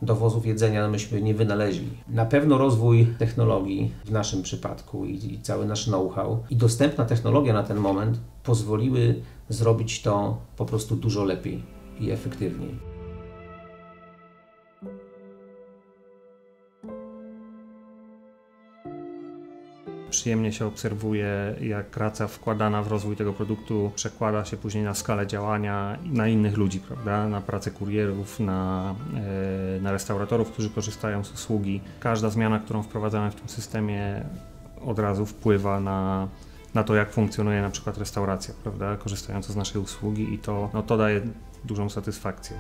dowozów jedzenia myśmy nie wynaleźli. Na pewno rozwój technologii w naszym przypadku i cały nasz know-how i dostępna technologia na ten moment pozwoliły zrobić to po prostu dużo lepiej i efektywniej. Przyjemnie się obserwuje, jak praca wkładana w rozwój tego produktu przekłada się później na skalę działania na innych ludzi, prawda? Na pracę kurierów, na restauratorów, którzy korzystają z usługi. Każda zmiana, którą wprowadzamy w tym systemie, od razu wpływa na to, jak funkcjonuje na przykład restauracja, prawda? Korzystająca z naszej usługi i to daje dużą satysfakcję.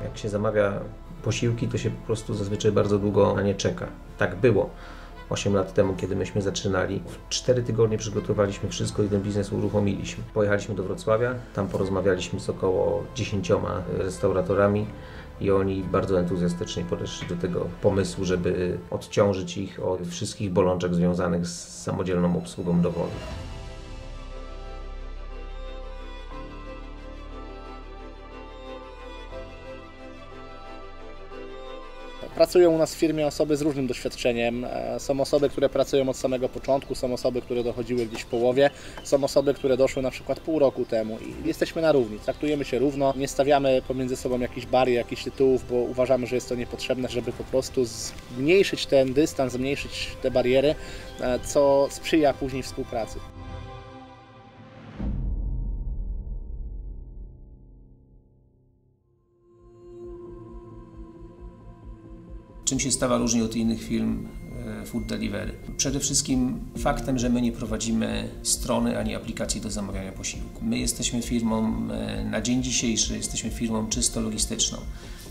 Jak się zamawia posiłki, to się po prostu zazwyczaj bardzo długo na nie czeka. Tak było 8 lat temu, kiedy myśmy zaczynali. W 4 tygodnie przygotowaliśmy wszystko i ten biznes uruchomiliśmy. Pojechaliśmy do Wrocławia, tam porozmawialiśmy z około 10 restauratorami i oni bardzo entuzjastycznie podeszli do tego pomysłu, żeby odciążyć ich od wszystkich bolączek związanych z samodzielną obsługą dowozu. Pracują u nas w firmie osoby z różnym doświadczeniem. Są osoby, które pracują od samego początku, są osoby, które dochodziły gdzieś w połowie, są osoby, które doszły na przykład pół roku temu i jesteśmy na równi, traktujemy się równo, nie stawiamy pomiędzy sobą jakichś barier, jakichś tytułów, bo uważamy, że jest to niepotrzebne, żeby po prostu zmniejszyć ten dystans, zmniejszyć te bariery, co sprzyja później współpracy. Czym się Stawa różni od innych firm food delivery? Przede wszystkim faktem, że my nie prowadzimy strony ani aplikacji do zamawiania posiłku. My jesteśmy firmą na dzień dzisiejszy, jesteśmy firmą czysto logistyczną,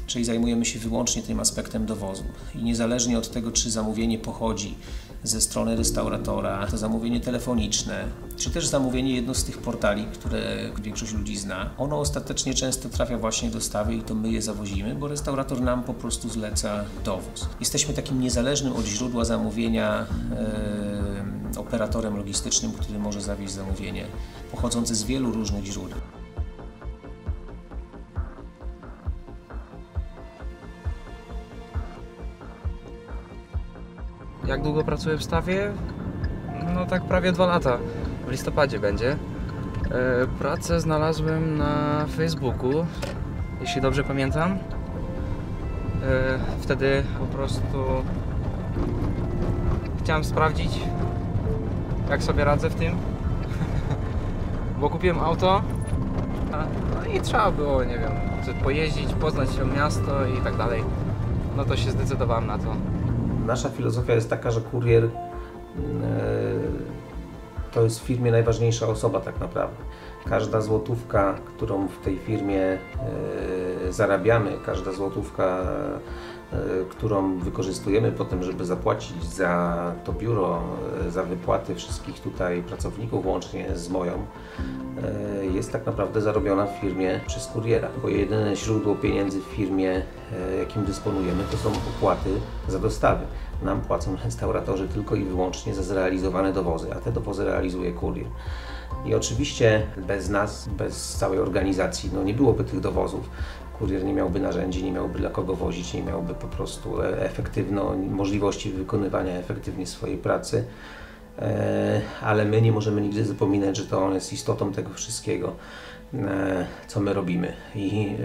czyli zajmujemy się wyłącznie tym aspektem dowozu. I niezależnie od tego, czy zamówienie pochodzi ze strony restauratora, to zamówienie telefoniczne, czy też zamówienie jedno z tych portali, które większość ludzi zna, ono ostatecznie często trafia właśnie do Stawy i to my je zawozimy, bo restaurator nam po prostu zleca dowóz. Jesteśmy takim niezależnym od źródła zamówienia operatorem logistycznym, który może zawieźć zamówienie pochodzące z wielu różnych źródeł. Jak długo pracuję w Stawie? No tak prawie 2 lata. W listopadzie będzie. Pracę znalazłem na Facebooku, jeśli dobrze pamiętam. Wtedy po prostu chciałem sprawdzić, jak sobie radzę w tym. Bo kupiłem auto, no i trzeba było, nie wiem, pojeździć, poznać się miasto i tak dalej. No to się zdecydowałem na to. Nasza filozofia jest taka, że kurier to jest w firmie najważniejsza osoba tak naprawdę. Każda złotówka, którą w tej firmie zarabiamy, każda złotówka, którą wykorzystujemy potem, żeby zapłacić za to biuro, za wypłaty wszystkich tutaj pracowników, łącznie z moją, jest tak naprawdę zarobiona w firmie przez kuriera. Bo jedyne źródło pieniędzy w firmie, jakim dysponujemy, to są opłaty za dostawy. Nam płacą restauratorzy tylko i wyłącznie za zrealizowane dowozy, a te dowozy realizuje kurier. I oczywiście bez nas, bez całej organizacji, no nie byłoby tych dowozów. Kurier nie miałby narzędzi, nie miałby dla kogo wozić, nie miałby po prostu możliwości wykonywania efektywnie swojej pracy. Ale my nie możemy nigdy zapominać, że to on jest istotą tego wszystkiego, co my robimy. I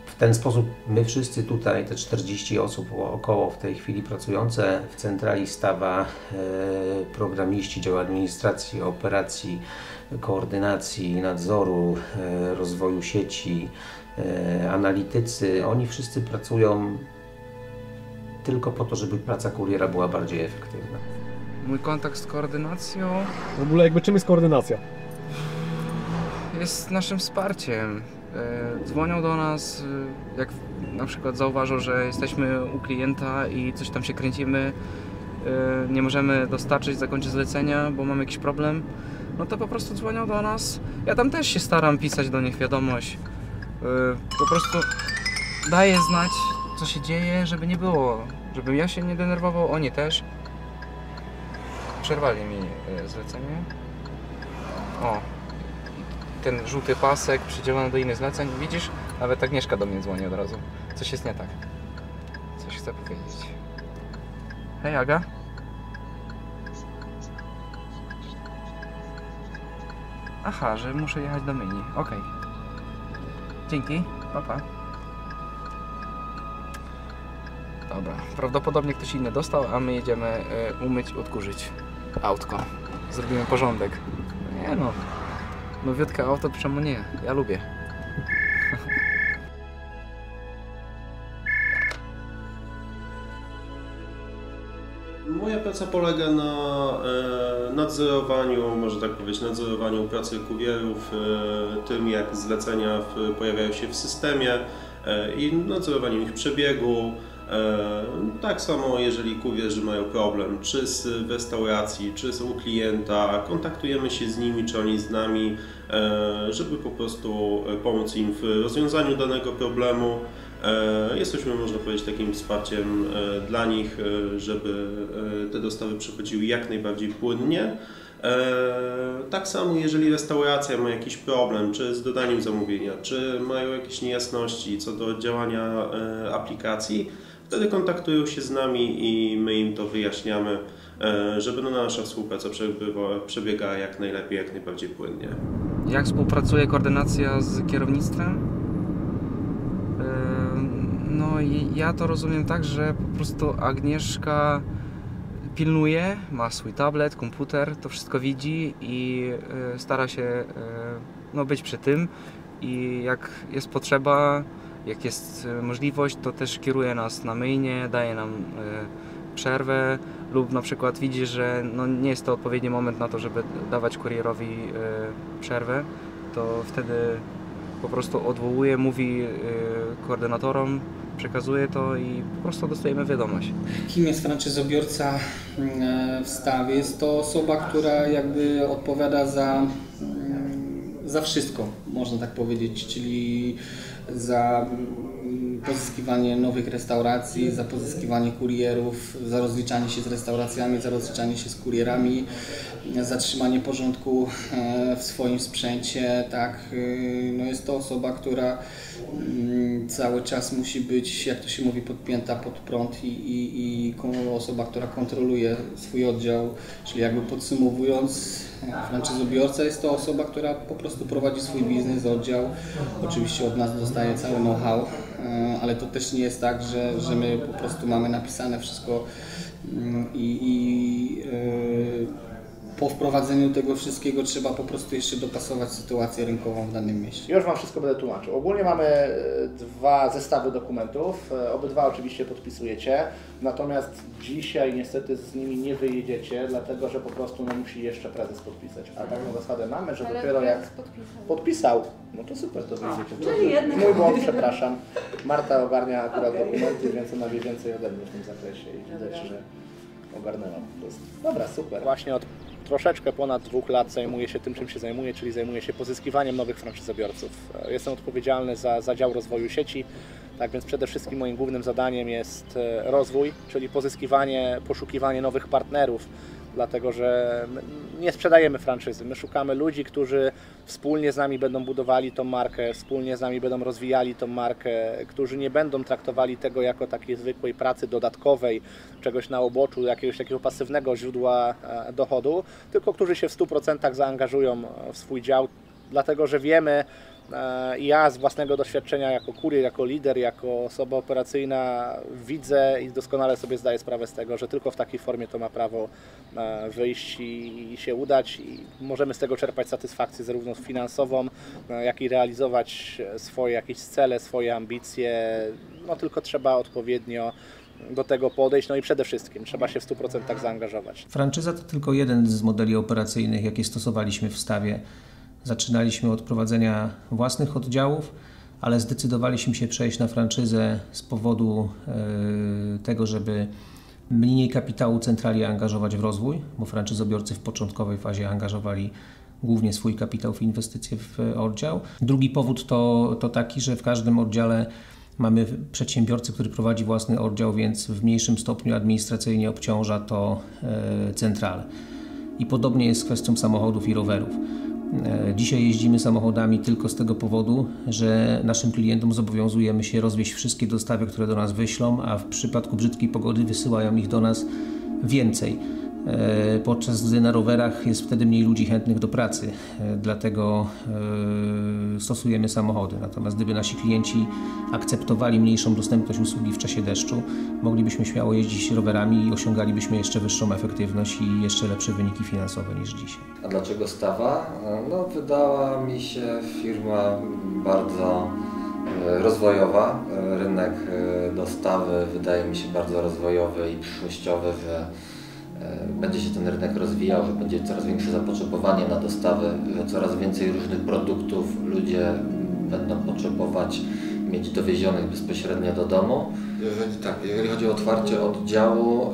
w ten sposób my wszyscy tutaj, te 40 osób około w tej chwili pracujące w centrali Stawa, programiści, dział administracji, operacji, koordynacji, nadzoru, rozwoju sieci, analitycy, oni wszyscy pracują tylko po to, żeby praca kuriera była bardziej efektywna. Mój kontakt z koordynacją W ogóle jakby czym jest koordynacja? jest naszym wsparciem. Dzwonią do nas, jak na przykład zauważą, że jesteśmy u klienta i coś tam się kręcimy, nie możemy dostarczyć, zakończyć zlecenia, bo mamy jakiś problem, no to po prostu dzwonią do nas. Ja tam też się staram pisać do nich wiadomość. Po prostu daję znać, co się dzieje, żeby nie było, żebym ja się nie denerwował, oni też. Przerwali mi zlecenie. O, ten żółty pasek przydzielony do innych zleceń. Widzisz? Nawet Agnieszka do mnie dzwoni od razu. Coś jest nie tak. Coś chcę powiedzieć. Hej Aga. Aha, że muszę jechać do myjni. Okej. Dzięki. Pa, pa. Dobra. Prawdopodobnie ktoś inny dostał, a my jedziemy umyć, odkurzyć autko. Zrobimy porządek. Nie no. Nowiutkie auto, czemu nie? Ja lubię. Moja praca polega na nadzorowaniu, można tak powiedzieć, nadzorowaniu pracy kurierów, tym jak zlecenia pojawiają się w systemie i nadzorowaniu ich przebiegu. Tak samo jeżeli kurierzy mają problem, czy w restauracji, czy u klienta, kontaktujemy się z nimi, czy oni z nami, żeby po prostu pomóc im w rozwiązaniu danego problemu. Jesteśmy, można powiedzieć, takim wsparciem dla nich, żeby te dostawy przechodziły jak najbardziej płynnie. Tak samo jeżeli restauracja ma jakiś problem, czy z dodaniem zamówienia, czy mają jakieś niejasności co do działania aplikacji, wtedy kontaktują się z nami i my im to wyjaśniamy, żeby nasza współpraca przebiegała jak najlepiej, jak najbardziej płynnie. Jak współpracuje koordynacja z kierownictwem? No i ja to rozumiem tak, że po prostu Agnieszka pilnuje, ma swój tablet, komputer, to wszystko widzi i stara się być przy tym i jak jest potrzeba, jak jest możliwość, to też kieruje nas na myjnię, daje nam przerwę lub na przykład widzi, że nie jest to odpowiedni moment na to, żeby dawać kurierowi przerwę, to wtedy po prostu odwołuje, mówi koordynatorom, przekazuje to i po prostu dostajemy wiadomość. Kim jest franczyzobiorca w stawie? Jest to osoba, która jakby odpowiada za wszystko, można tak powiedzieć, czyli za pozyskiwanie nowych restauracji, za pozyskiwanie kurierów, za rozliczanie się z restauracjami, za rozliczanie się z kurierami, za trzymanie porządku w swoim sprzęcie, tak. No jest to osoba, która cały czas musi być, jak to się mówi, podpięta pod prąd i osoba, która kontroluje swój oddział, czyli jakby podsumowując, franczyzobiorca jest to osoba, która po prostu prowadzi swój biznes, oddział. Oczywiście od nas dostaje cały know-how, ale to też nie jest tak, że my po prostu mamy napisane wszystko po wprowadzeniu tego wszystkiego trzeba po prostu jeszcze dopasować sytuację rynkową w danym mieście. Już Wam wszystko będę tłumaczył. Ogólnie mamy dwa zestawy dokumentów, obydwa oczywiście podpisujecie, natomiast dzisiaj niestety z nimi nie wyjedziecie, dlatego że po prostu musi jeszcze prezes podpisać. A taką zasadę mamy, że dopiero jak podpisał, no to super, to wyjedziecie. Mój błąd, przepraszam. Marta ogarnia akurat dokumenty, więc ona wie więcej ode mnie w tym zakresie i widać, że ogarnęłam po prostu. Dobra, super. Właśnie od troszeczkę ponad 2 lat zajmuję się tym, czym się zajmuję, czyli zajmuję się pozyskiwaniem nowych franczyzobiorców. Jestem odpowiedzialny za dział rozwoju sieci, tak więc przede wszystkim moim głównym zadaniem jest rozwój, czyli pozyskiwanie, poszukiwanie nowych partnerów, dlatego że nie sprzedajemy franczyzy. My szukamy ludzi, którzy wspólnie z nami będą budowali tą markę, wspólnie z nami będą rozwijali tą markę, którzy nie będą traktowali tego jako takiej zwykłej pracy dodatkowej, czegoś na uboczu, jakiegoś takiego pasywnego źródła dochodu, tylko którzy się w 100% zaangażują w swój dział, dlatego że wiemy, ja z własnego doświadczenia jako kurier, jako lider, jako osoba operacyjna widzę i doskonale sobie zdaję sprawę z tego, że tylko w takiej formie to ma prawo wyjść i się udać i możemy z tego czerpać satysfakcję zarówno finansową, jak i realizować swoje jakieś cele, swoje ambicje, no tylko trzeba odpowiednio do tego podejść, no i przede wszystkim trzeba się w 100% zaangażować. Franczyza to tylko jeden z modeli operacyjnych, jakie stosowaliśmy w stawie. Zaczynaliśmy od prowadzenia własnych oddziałów, ale zdecydowaliśmy się przejść na franczyzę z powodu tego, żeby mniej kapitału centrali angażować w rozwój, bo franczyzobiorcy w początkowej fazie angażowali głównie swój kapitał w inwestycje w oddział. Drugi powód to taki, że w każdym oddziale mamy przedsiębiorcę, który prowadzi własny oddział, więc w mniejszym stopniu administracyjnie obciąża to centralę. I podobnie jest z kwestią samochodów i rowerów. Dzisiaj jeździmy samochodami tylko z tego powodu, że naszym klientom zobowiązujemy się rozwieźć wszystkie dostawy, które do nas wyślą, a w przypadku brzydkiej pogody wysyłają ich do nas więcej. Podczas gdy na rowerach jest wtedy mniej ludzi chętnych do pracy, dlatego stosujemy samochody. Natomiast gdyby nasi klienci akceptowali mniejszą dostępność usługi w czasie deszczu, moglibyśmy śmiało jeździć rowerami i osiągalibyśmy jeszcze wyższą efektywność i jeszcze lepsze wyniki finansowe niż dzisiaj. A dlaczego Stawa? No, wydała mi się firma bardzo rozwojowa. Rynek dostawy wydaje mi się bardzo rozwojowy i przyszłościowy, że będzie się ten rynek rozwijał, że będzie coraz większe zapotrzebowanie na dostawy, że coraz więcej różnych produktów ludzie będą potrzebować mieć dowiezionych bezpośrednio do domu. Jeżeli chodzi o otwarcie oddziału,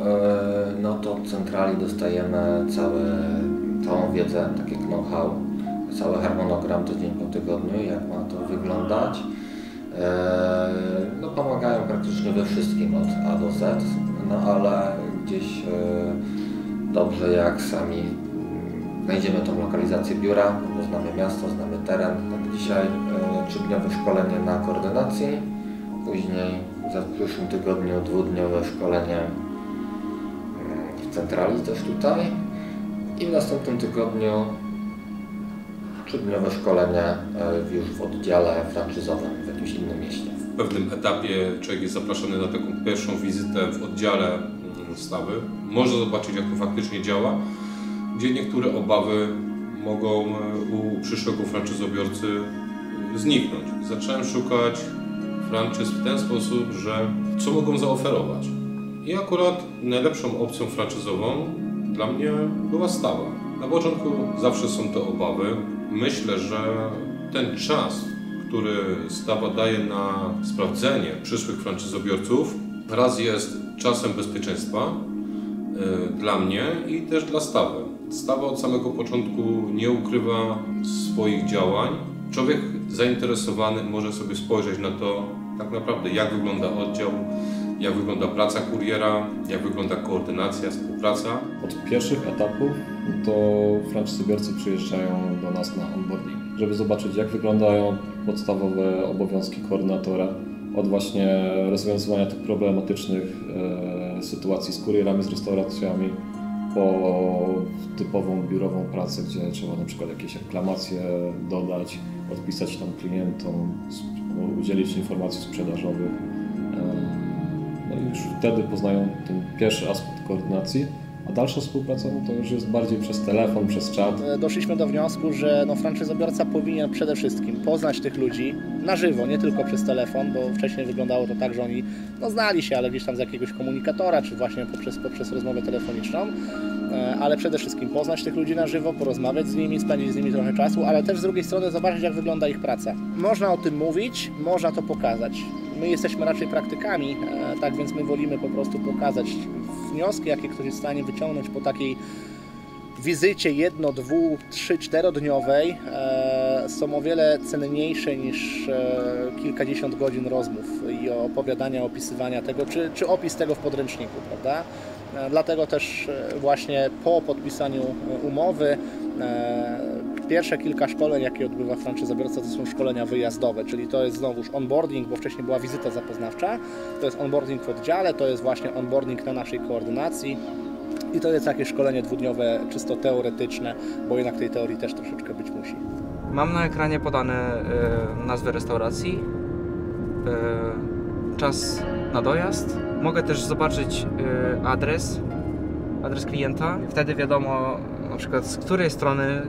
no to od centrali dostajemy całą wiedzę, tak jak know-how, cały harmonogram tydzień po tygodniu, jak ma to wyglądać. No, pomagają praktycznie we wszystkim od A do Z, no ale gdzieś dobrze jak sami znajdziemy tą lokalizację biura, bo znamy miasto, znamy teren. Tak dzisiaj 3-dniowe szkolenie na koordynacji, później w przyszłym tygodniu 2-dniowe szkolenie w centrali też tutaj i w następnym tygodniu 3-dniowe szkolenie już w oddziale franczyzowym w jakimś innym mieście. W pewnym etapie człowiek jest zapraszany na taką pierwszą wizytę w oddziale Stawy. Można zobaczyć, jak to faktycznie działa, gdzie niektóre obawy mogą u przyszłego franczyzobiorcy zniknąć. Zacząłem szukać franczyz w ten sposób, że co mogą zaoferować. I akurat najlepszą opcją franczyzową dla mnie była Stawa. Na początku zawsze są te obawy. Myślę, że ten czas, który Stawa daje na sprawdzenie przyszłych franczyzobiorców, raz jest czasem bezpieczeństwa dla mnie i też dla Stawy. Stawa od samego początku nie ukrywa swoich działań. Człowiek zainteresowany może sobie spojrzeć na to, tak naprawdę jak wygląda oddział, jak wygląda praca kuriera, jak wygląda koordynacja, współpraca. Od pierwszych etapów to franczyzobiorcy przyjeżdżają do nas na onboarding, żeby zobaczyć, jak wyglądają podstawowe obowiązki koordynatora, od właśnie rozwiązywania tych problematycznych sytuacji z kurierami, z restauracjami, po typową biurową pracę, gdzie trzeba na przykład jakieś reklamacje dodać, odpisać tam klientom, udzielić informacji sprzedażowych. No i już wtedy poznają ten pierwszy aspekt koordynacji, a dalsza współpraca to już jest bardziej przez telefon, przez czat. Doszliśmy do wniosku, że franczyzobiorca powinien przede wszystkim poznać tych ludzi na żywo, nie tylko przez telefon, bo wcześniej wyglądało to tak, że oni znali się, ale gdzieś tam z jakiegoś komunikatora, czy właśnie poprzez rozmowę telefoniczną, ale przede wszystkim poznać tych ludzi na żywo, porozmawiać z nimi, spędzić z nimi trochę czasu, ale też z drugiej strony zobaczyć, jak wygląda ich praca. Można o tym mówić, można to pokazać. My jesteśmy raczej praktykami, tak więc my wolimy po prostu pokazać wnioski, jakie ktoś jest w stanie wyciągnąć po takiej wizycie 1-, 2-, 3-, 4-dniowej, są o wiele cenniejsze niż kilkadziesiąt godzin rozmów i opowiadania, opisywania tego, czy opis tego w podręczniku, prawda? Dlatego też właśnie po podpisaniu umowy pierwsze kilka szkoleń, jakie odbywa franczyzobiorca, to są szkolenia wyjazdowe, czyli to jest znowuż onboarding, bo wcześniej była wizyta zapoznawcza, to jest onboarding w oddziale, to jest właśnie onboarding na naszej koordynacji i to jest jakieś szkolenie 2-dniowe, czysto teoretyczne, bo jednak tej teorii też troszeczkę być musi. Mam na ekranie podane nazwę restauracji, czas na dojazd. Mogę też zobaczyć adres klienta. Wtedy wiadomo na przykład z której strony,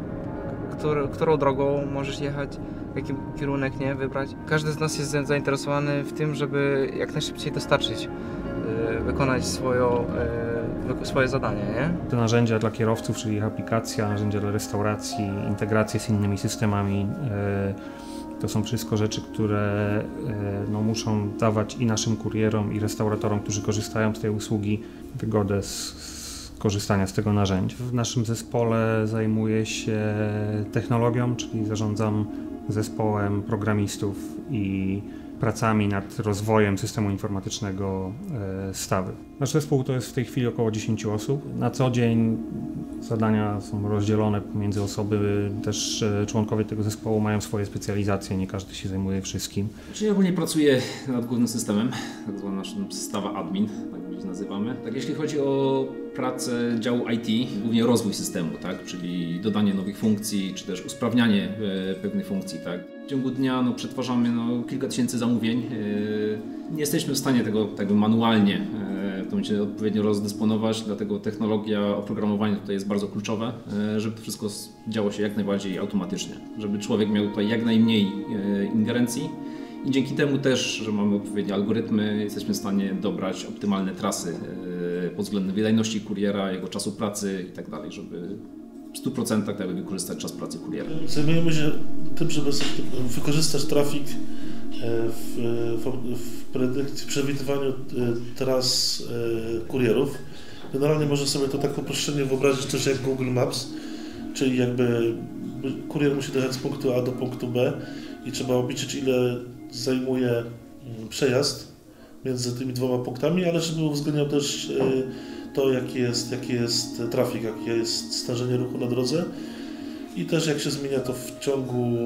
którą drogą możesz jechać, jaki kierunek wybrać. Każdy z nas jest zainteresowany w tym, żeby jak najszybciej dostarczyć, wykonać swoje zadanie. Nie? Te narzędzia dla kierowców, czyli aplikacja, narzędzia dla restauracji, integracje z innymi systemami, to są wszystko rzeczy, które muszą dawać i naszym kurierom, i restauratorom, którzy korzystają z tej usługi, wygodę z korzystania z tego narzędzia. W naszym zespole zajmuję się technologią, czyli zarządzam zespołem programistów i pracami nad rozwojem systemu informatycznego Stawy. Nasz zespół to jest w tej chwili około 10 osób. Na co dzień Zadania są rozdzielone pomiędzy osoby, też członkowie tego zespołu mają swoje specjalizacje, nie każdy się zajmuje wszystkim. Czyli ogólnie pracuję nad głównym systemem, tak zwana nasza podstawa admin, tak go nazywamy. Tak, jeśli chodzi o pracę działu IT, głównie rozwój systemu, tak, czyli dodanie nowych funkcji, czy też usprawnianie pewnych funkcji, tak. W ciągu dnia przetwarzamy kilka tysięcy zamówień. Nie jesteśmy w stanie tego manualnie to odpowiednio rozdysponować, dlatego technologia, oprogramowanie tutaj jest bardzo kluczowe, żeby to wszystko działo się jak najbardziej automatycznie, żeby człowiek miał tutaj jak najmniej ingerencji i dzięki temu też, że mamy odpowiednie algorytmy, jesteśmy w stanie dobrać optymalne trasy pod względem wydajności kuriera, jego czasu pracy i tak dalej, żeby w 100% wykorzystać czas pracy kuriera. Zajmujemy się tym, żeby wykorzystać trafik w przewidywaniu tras kurierów. Generalnie można sobie to tak uproszczenie wyobrazić coś jak Google Maps, czyli jakby kurier musi dojechać z punktu A do punktu B i trzeba obliczyć, ile zajmuje przejazd między tymi dwoma punktami, ale żeby uwzględniał też to, jaki jest trafik, jakie jest stężenie ruchu na drodze i też jak się zmienia to w ciągu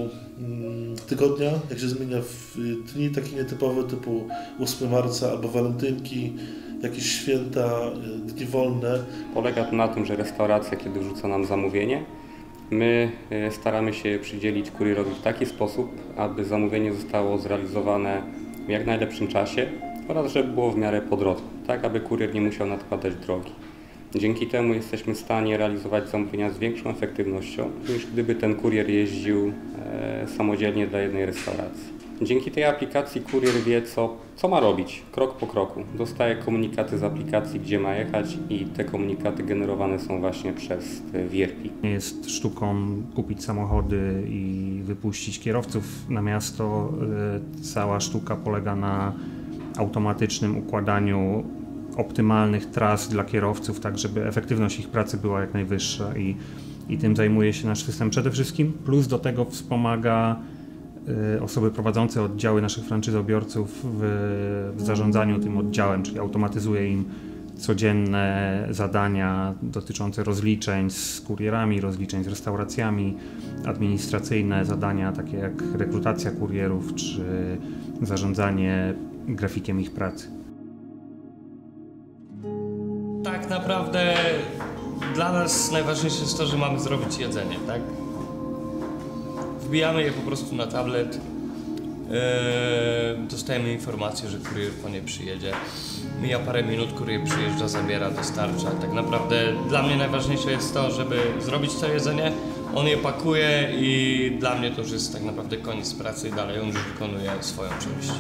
tygodnia, jak się zmienia w dni takie nietypowe typu 8 marca albo walentynki, jakieś święta, dni wolne. Polega to na tym, że restauracja, kiedy wrzuca nam zamówienie, my staramy się przydzielić kurierowi w taki sposób, aby zamówienie zostało zrealizowane w jak najlepszym czasie oraz żeby było w miarę po drodze, tak aby kurier nie musiał nadkładać drogi. Dzięki temu jesteśmy w stanie realizować zamówienia z większą efektywnością, niż gdyby ten kurier jeździł samodzielnie dla jednej restauracji. Dzięki tej aplikacji kurier wie, co ma robić, krok po kroku. Dostaje komunikaty z aplikacji, gdzie ma jechać i te komunikaty generowane są właśnie przez VRP. Nie jest sztuką kupić samochody i wypuścić kierowców na miasto. Cała sztuka polega na automatycznym układaniu optymalnych tras dla kierowców, tak żeby efektywność ich pracy była jak najwyższa i tym zajmuje się nasz system przede wszystkim. Plus do tego wspomaga osoby prowadzące oddziały naszych franczyzobiorców w zarządzaniu tym oddziałem, czyli automatyzuje im codzienne zadania dotyczące rozliczeń z kurierami, rozliczeń z restauracjami, administracyjne zadania takie jak rekrutacja kurierów czy zarządzanie grafikiem ich pracy. Tak naprawdę dla nas najważniejsze jest to, że mamy zrobić jedzenie, tak? Wbijamy je po prostu na tablet, dostajemy informację, że kurier po nie przyjedzie. Mija parę minut, kurier przyjeżdża, zabiera, dostarcza. Tak naprawdę dla mnie najważniejsze jest to, żeby zrobić to jedzenie, on je pakuje i dla mnie to już jest tak naprawdę koniec pracy i dalej on już wykonuje swoją część.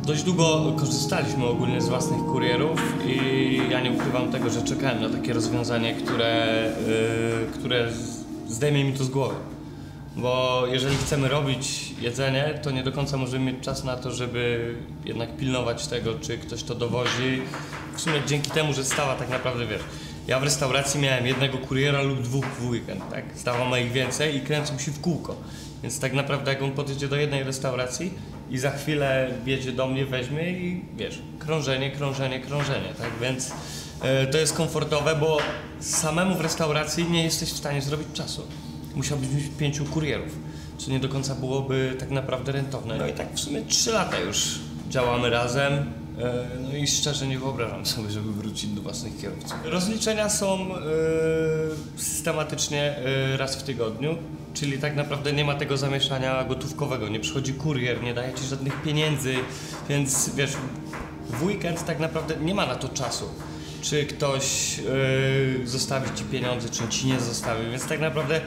Dość długo korzystaliśmy ogólnie z własnych kurierów i ja nie ukrywam tego, że czekałem na takie rozwiązanie, które zdejmie mi to z głowy. Bo jeżeli chcemy robić jedzenie, to nie do końca możemy mieć czas na to, żeby jednak pilnować tego, czy ktoś to dowozi. W sumie dzięki temu, że stawa tak naprawdę, wiesz, ja w restauracji miałem jednego kuriera lub dwóch w weekend, tak? Stawa ma ich więcej i kręcą się w kółko. Więc tak naprawdę jak on podjedzie do jednej restauracji i za chwilę wjedzie do mnie, weźmie i wiesz, krążenie, tak? Więc to jest komfortowe, bo samemu w restauracji nie jesteś w stanie zrobić czasu. Musiałbyś mieć 5 kurierów, co nie do końca byłoby tak naprawdę rentowne. No i tak w sumie 3 lata już działamy razem. No i szczerze nie wyobrażam sobie, żeby wrócić do własnych kierowców. Rozliczenia są systematycznie raz w tygodniu, czyli tak naprawdę nie ma tego zamieszania gotówkowego, nie przychodzi kurier, nie daje ci żadnych pieniędzy, więc wiesz, w weekend tak naprawdę nie ma na to czasu. Czy ktoś zostawi ci pieniądze, czy ci nie zostawi, więc tak naprawdę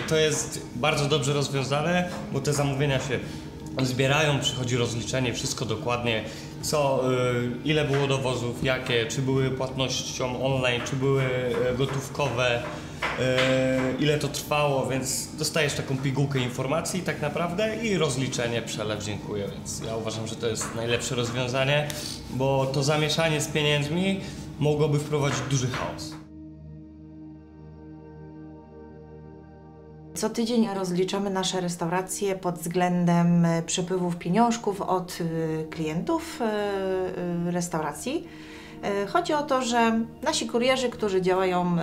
to jest bardzo dobrze rozwiązane, bo te zamówienia się zbierają, przychodzi rozliczenie, wszystko dokładnie, ile było dowozów, jakie, czy były płatnością online, czy były gotówkowe, ile to trwało, więc dostajesz taką pigułkę informacji tak naprawdę i rozliczenie, przelew, dziękuję, więc ja uważam, że to jest najlepsze rozwiązanie, bo to zamieszanie z pieniędzmi mogłoby wprowadzić duży chaos. Co tydzień rozliczamy nasze restauracje pod względem przepływów pieniążków od klientów restauracji. Chodzi o to, że nasi kurierzy, którzy działają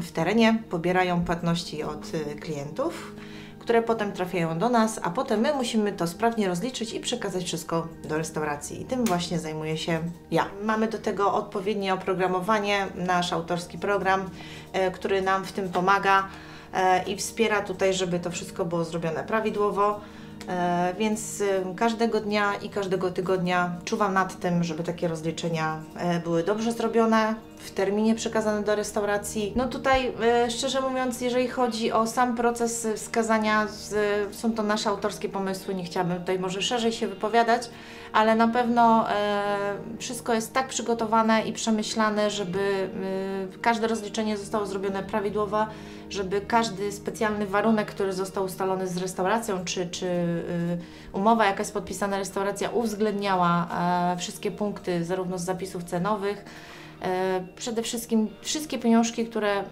w terenie, pobierają płatności od klientów, które potem trafiają do nas, a potem my musimy to sprawnie rozliczyć i przekazać wszystko do restauracji. I tym właśnie zajmuję się ja. Mamy do tego odpowiednie oprogramowanie, nasz autorski program, który nam w tym pomaga i wspiera tutaj, żeby to wszystko było zrobione prawidłowo. Więc każdego dnia i każdego tygodnia czuwam nad tym, żeby takie rozliczenia były dobrze zrobione, w terminie przekazane do restauracji. No tutaj, szczerze mówiąc, jeżeli chodzi o sam proces wskazania, są to nasze autorskie pomysły, nie chciałabym tutaj może szerzej się wypowiadać, ale na pewno wszystko jest tak przygotowane i przemyślane, żeby każde rozliczenie zostało zrobione prawidłowo, żeby każdy specjalny warunek, który został ustalony z restauracją, czy umowa, jaka jest podpisana restauracja, uwzględniała wszystkie punkty, zarówno z zapisów cenowych, przede wszystkim wszystkie pieniążki, które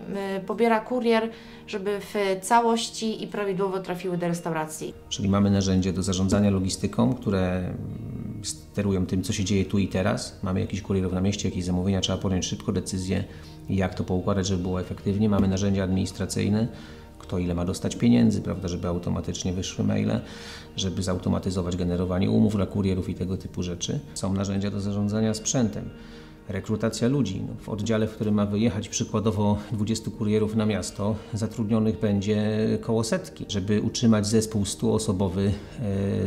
pobiera kurier, żeby w całości i prawidłowo trafiły do restauracji. Czyli mamy narzędzie do zarządzania logistyką, które sterują tym, co się dzieje tu i teraz. Mamy jakichś kurierów na mieście, jakieś zamówienia, trzeba podjąć szybko decyzję, jak to poukładać, żeby było efektywnie. Mamy narzędzia administracyjne, kto ile ma dostać pieniędzy, prawda, żeby automatycznie wyszły maile, żeby zautomatyzować generowanie umów dla kurierów i tego typu rzeczy. Są narzędzia do zarządzania sprzętem. Rekrutacja ludzi. W oddziale, w którym ma wyjechać przykładowo 20 kurierów na miasto, zatrudnionych będzie koło setki. Żeby utrzymać zespół 100-osobowy,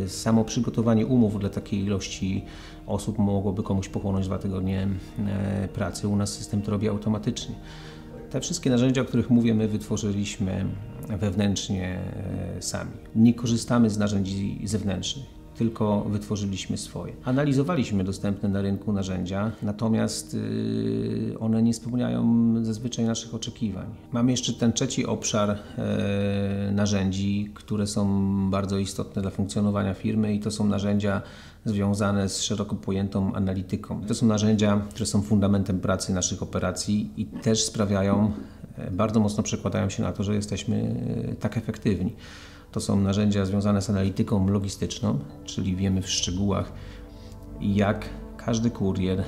samo przygotowanie umów dla takiej ilości osób mogłoby komuś pochłonąć 2 tygodnie pracy. U nas system to robi automatycznie. Te wszystkie narzędzia, o których mówię, my wytworzyliśmy wewnętrznie sami. Nie korzystamy z narzędzi zewnętrznych, tylko wytworzyliśmy swoje. Analizowaliśmy dostępne na rynku narzędzia, natomiast one nie spełniają zazwyczaj naszych oczekiwań. Mamy jeszcze ten trzeci obszar narzędzi, które są bardzo istotne dla funkcjonowania firmy i to są narzędzia związane z szeroko pojętą analityką. To są narzędzia, które są fundamentem pracy naszych operacji i też sprawiają, bardzo mocno przekładają się na to, że jesteśmy tak efektywni. To są narzędzia związane z analityką logistyczną, czyli wiemy w szczegółach, jak każdy kurier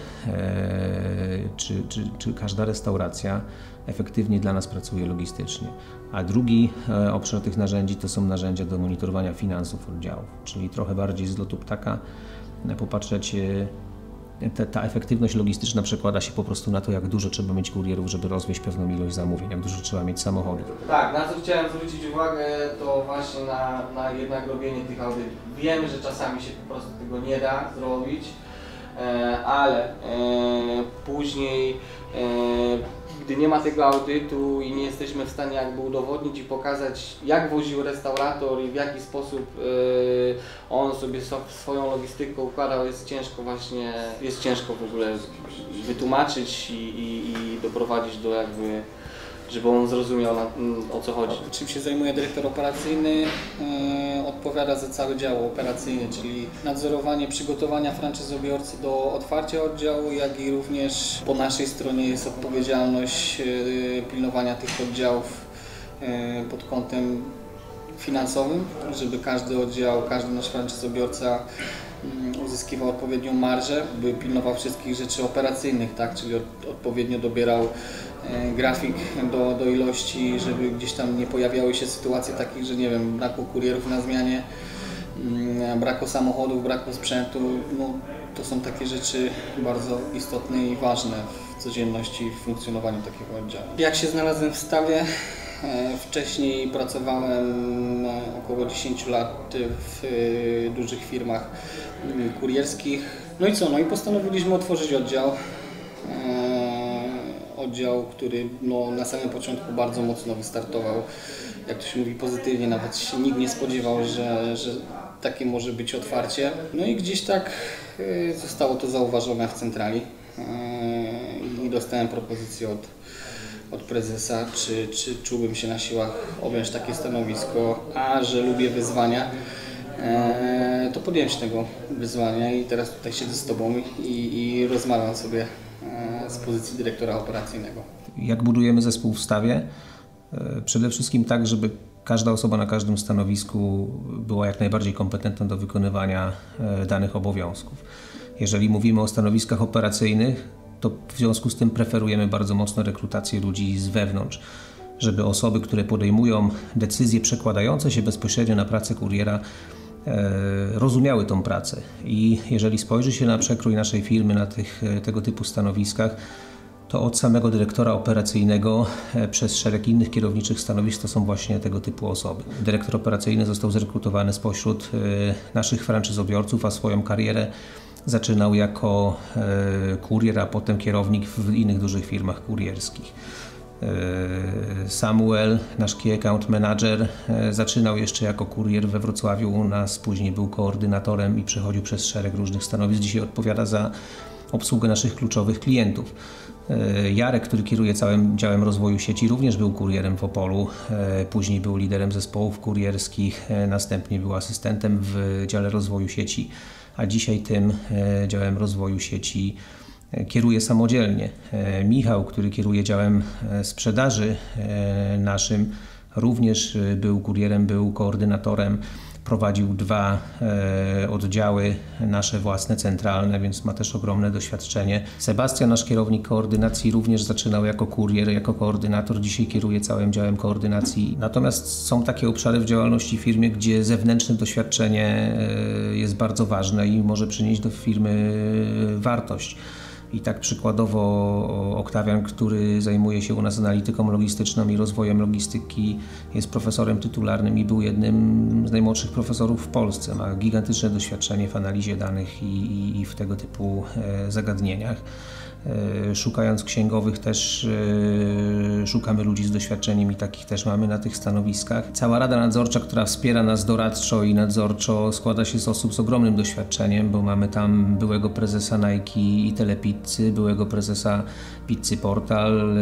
czy każda restauracja efektywnie dla nas pracuje logistycznie. A drugi obszar tych narzędzi to są narzędzia do monitorowania finansów oddziałów, czyli trochę bardziej z lotu ptaka popatrzeć. Ta efektywność logistyczna przekłada się po prostu na to, jak dużo trzeba mieć kurierów, żeby rozwieźć pewną ilość zamówień, jak dużo trzeba mieć samochodów. Tak, na co chciałem zwrócić uwagę, to właśnie na jednak robienie tych audytów. Wiemy, że czasami się po prostu tego nie da zrobić, ale później, gdy nie ma tego audytu i nie jesteśmy w stanie jakby udowodnić i pokazać, jak woził restaurator i w jaki sposób on sobie swoją logistykę układał, jest ciężko w ogóle wytłumaczyć i doprowadzić do jakby, żeby on zrozumiał, o co chodzi. Czym się zajmuje dyrektor operacyjny? Odpowiada za cały dział operacyjny, czyli nadzorowanie przygotowania franczyzobiorcy do otwarcia oddziału, jak i również po naszej stronie jest odpowiedzialność pilnowania tych oddziałów pod kątem finansowym, żeby każdy oddział, każdy nasz franczyzobiorca uzyskiwał odpowiednią marżę, by pilnował wszystkich rzeczy operacyjnych, tak? Czyli odpowiednio dobierał grafik do ilości, żeby gdzieś tam nie pojawiały się sytuacje takich, że nie wiem, braku kurierów na zmianie, braku samochodów, braku sprzętu. No, to są takie rzeczy bardzo istotne i ważne w codzienności w funkcjonowaniu takiego oddziału. Jak się znalazłem w stawie? Wcześniej pracowałem około 10 lat w dużych firmach kurierskich. No i co? No i postanowiliśmy otworzyć oddział. Oddział, który na samym początku bardzo mocno wystartował, jak to się mówi, pozytywnie. Nawet się nikt nie spodziewał, że takie może być otwarcie. No i gdzieś tak zostało to zauważone w centrali i dostałem propozycję od prezesa, czy czułbym się na siłach objąć takie stanowisko, a że lubię wyzwania, to podjąłem się tego wyzwania i teraz tutaj siedzę z Tobą i rozmawiam sobie z pozycji dyrektora operacyjnego. Jak budujemy zespół w stawie? Przede wszystkim tak, żeby każda osoba na każdym stanowisku była jak najbardziej kompetentna do wykonywania danych obowiązków. Jeżeli mówimy o stanowiskach operacyjnych, to w związku z tym preferujemy bardzo mocno rekrutację ludzi z wewnątrz, żeby osoby, które podejmują decyzje przekładające się bezpośrednio na pracę kuriera, rozumiały tą pracę. I jeżeli spojrzy się na przekrój naszej firmy na tego typu stanowiskach, to od samego dyrektora operacyjnego przez szereg innych kierowniczych stanowisk to są właśnie tego typu osoby. Dyrektor operacyjny został zrekrutowany spośród naszych franczyzobiorców, a swoją karierę zaczynał jako kurier, a potem kierownik w innych dużych firmach kurierskich. Samuel, nasz key account manager, zaczynał jeszcze jako kurier we Wrocławiu u nas, później był koordynatorem i przechodził przez szereg różnych stanowisk. Dzisiaj odpowiada za obsługę naszych kluczowych klientów. Jarek, który kieruje całym działem rozwoju sieci, również był kurierem w Opolu, później był liderem zespołów kurierskich, następnie był asystentem w dziale rozwoju sieci, a dzisiaj tym działem rozwoju sieci kieruje samodzielnie. Michał, który kieruje działem sprzedaży naszym, również był kurierem, był koordynatorem, prowadził 2 oddziały nasze własne, centralne, więc ma też ogromne doświadczenie. Sebastian, nasz kierownik koordynacji, również zaczynał jako kurier, jako koordynator, dzisiaj kieruje całym działem koordynacji. Natomiast są takie obszary w działalności firmy, gdzie zewnętrzne doświadczenie jest bardzo ważne i może przynieść do firmy wartość. I tak przykładowo Oktawian, który zajmuje się u nas analityką logistyczną i rozwojem logistyki, jest profesorem tytularnym i był jednym z najmłodszych profesorów w Polsce. Ma gigantyczne doświadczenie w analizie danych i w tego typu zagadnieniach. Szukając księgowych też szukamy ludzi z doświadczeniem i takich też mamy na tych stanowiskach. Cała Rada Nadzorcza, która wspiera nas doradczo i nadzorczo, składa się z osób z ogromnym doświadczeniem, bo mamy tam byłego prezesa Nike i Telepizzy, byłego prezesa Pizzy Portal,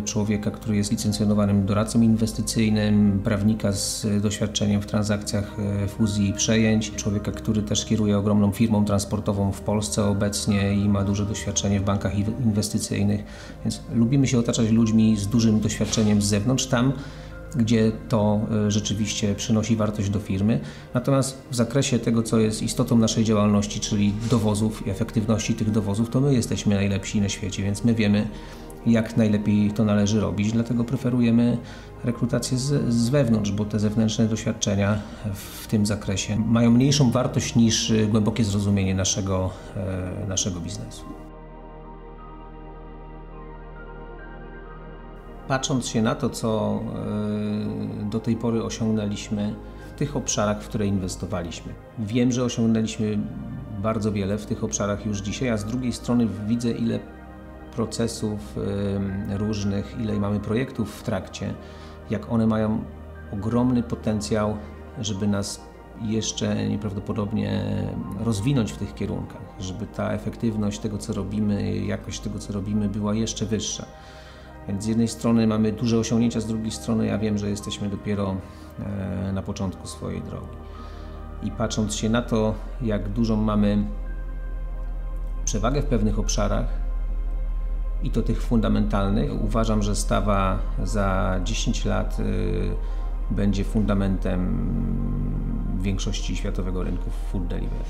człowieka, który jest licencjonowanym doradcą inwestycyjnym, prawnika z doświadczeniem w transakcjach fuzji i przejęć, człowieka, który też kieruje ogromną firmą transportową w Polsce obecnie i ma duże doświadczenie w bankach inwestycyjnych, więc lubimy się otaczać ludźmi z dużym doświadczeniem z zewnątrz, tam gdzie to rzeczywiście przynosi wartość do firmy. Natomiast w zakresie tego, co jest istotą naszej działalności, czyli dowozów i efektywności tych dowozów, to my jesteśmy najlepsi na świecie, więc my wiemy, jak najlepiej to należy robić, dlatego preferujemy rekrutację z wewnątrz, bo te zewnętrzne doświadczenia w tym zakresie mają mniejszą wartość niż głębokie zrozumienie naszego biznesu. Patrząc się na to, co do tej pory osiągnęliśmy w tych obszarach, w które inwestowaliśmy. Wiem, że osiągnęliśmy bardzo wiele w tych obszarach już dzisiaj, a z drugiej strony widzę, ile procesów różnych, ile mamy projektów w trakcie, jak one mają ogromny potencjał, żeby nas jeszcze nieprawdopodobnie rozwinąć w tych kierunkach, żeby ta efektywność tego, co robimy, jakość tego, co robimy, była jeszcze wyższa. Więc z jednej strony mamy duże osiągnięcia, z drugiej strony ja wiem, że jesteśmy dopiero na początku swojej drogi. I patrząc się na to, jak dużą mamy przewagę w pewnych obszarach, i to tych fundamentalnych, uważam, że Stawa za 10 lat będzie fundamentem większości światowego rynku food delivery.